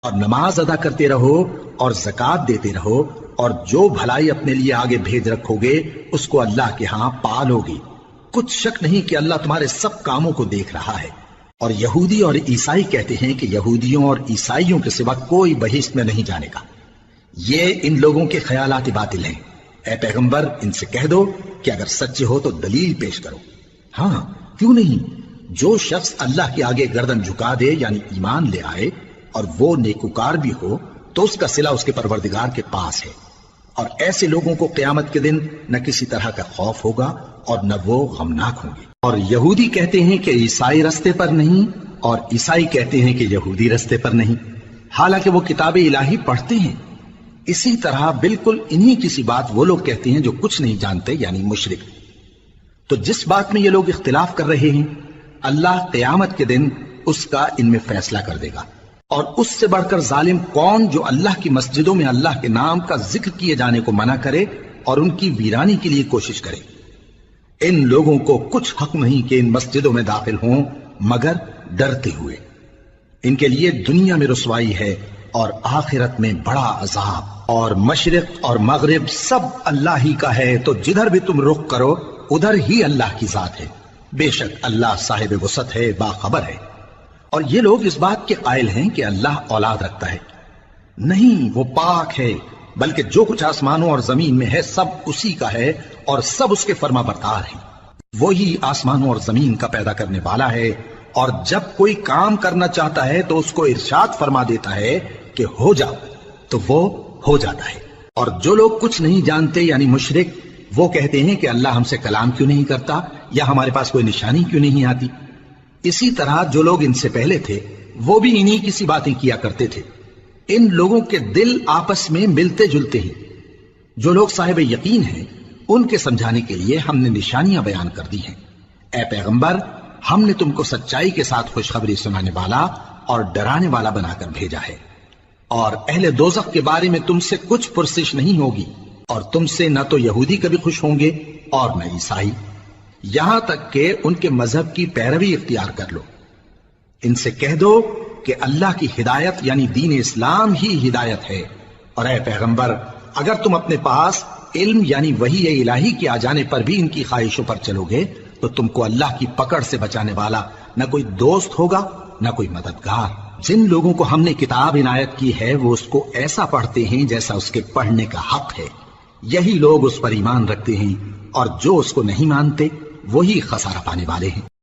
اور نماز ادا کرتے رہو اور زکات دیتے رہو، اور جو بھلائی اپنے لیے آگے بھیج رکھو گے اس کو اللہ کے ہاں پالو گے۔ کچھ شک نہیں کہ اللہ تمہارے سب کاموں کو دیکھ رہا ہے۔ اور یہودی اور عیسائی کہتے ہیں کہ یہودیوں اور عیسائیوں کے سوا کوئی بہشت میں نہیں جانے گا۔ یہ ان لوگوں کے خیالات باطل ہیں۔ اے پیغمبر ان سے کہہ دو کہ اگر سچے ہو تو دلیل پیش کرو۔ ہاں کیوں نہیں، جو شخص اللہ کے آگے گردن جھکا دے یعنی ایمان لے آئے اور وہ نیکوکار بھی ہو تو اس کا صلہ اس کے پروردگار کے پاس ہے۔ اور ایسے لوگوں کو قیامت کے دن نہ کسی طرح کا خوف ہوگا اور نہ وہ غمناک ہوں گے۔ اور یہودی کہتے ہیں کہ عیسائی رستے پر نہیں، اور عیسائی کہتے ہیں کہ یہودی رستے پر نہیں، حالانکہ وہ کتاب الہی پڑھتے ہیں۔ اسی طرح بالکل انہی کسی بات وہ لوگ کہتے ہیں جو کچھ نہیں جانتے یعنی مشرک۔ تو جس بات میں یہ لوگ اختلاف کر رہے ہیں اللہ قیامت کے دن اس کا ان میں فیصلہ کر دے گا۔ اور اس سے بڑھ کر ظالم کون جو اللہ کی مسجدوں میں اللہ کے نام کا ذکر کیے جانے کو منع کرے اور ان کی ویرانی کے لیے کوشش کرے۔ ان لوگوں کو کچھ حق نہیں کہ ان مسجدوں میں داخل ہوں مگر ڈرتے ہوئے۔ ان کے لیے دنیا میں رسوائی ہے اور آخرت میں بڑا عذاب۔ اور مشرق اور مغرب سب اللہ ہی کا ہے، تو جدھر بھی تم رخ کرو ادھر ہی اللہ کی ذات ہے۔ بے شک اللہ صاحب وسعت ہے، باخبر ہے۔ اور یہ لوگ اس بات کے قائل ہیں کہ اللہ اولاد رکھتا ہے۔ نہیں، وہ پاک ہے، بلکہ جو کچھ آسمانوں اور زمین میں ہے سب اسی کا ہے اور سب اس کے فرما بردار ہیں۔ وہی آسمانوں اور زمین کا پیدا کرنے والا ہے، اور جب کوئی کام کرنا چاہتا ہے تو اس کو ارشاد فرما دیتا ہے کہ ہو جا، تو وہ ہو جاتا ہے۔ اور جو لوگ کچھ نہیں جانتے یعنی مشرک، وہ کہتے ہیں کہ اللہ ہم سے کلام کیوں نہیں کرتا یا ہمارے پاس کوئی نشانی کیوں نہیں آتی۔ اسی طرح جو لوگ ان سے پہلے تھے وہ بھی انہی کسی باتیں کیا کرتے تھے۔ ان لوگوں کے دل آپس میں ملتے جلتے ہیں۔ جو لوگ صاحب یقین ہیں ان کے سمجھانے کے لیے ہم نے نشانیاں بیان کر دی ہیں۔ اے پیغمبر ہم نے تم کو سچائی کے ساتھ خوشخبری سنانے والا اور ڈرانے والا بنا کر بھیجا ہے۔ اور اہل دوزخ کے بارے میں تم سے کچھ پرسش نہیں ہوگی، اور تم سے نہ تو یہودی کبھی خوش ہوں گے اور نہ عیسائی، یہاں تک کہ ان کے مذہب کی پیروی اختیار کر لو۔ ان سے کہہ دو کہ اللہ کی ہدایت یعنی دین اسلام ہی ہدایت ہے۔ اور اے پیغمبر اگر تم اپنے پاس علم یعنی وحی الہی کے آ جانے پر بھی ان کی خواہشوں پر چلو گے تو تم کو اللہ کی پکڑ سے بچانے والا نہ کوئی دوست ہوگا نہ کوئی مددگار۔ جن لوگوں کو ہم نے کتاب عنایت کی ہے وہ اس کو ایسا پڑھتے ہیں جیسا اس کے پڑھنے کا حق ہے، یہی لوگ اس پر ایمان رکھتے ہیں، اور جو اس کو نہیں مانتے وہی خسارہ پانے والے ہیں۔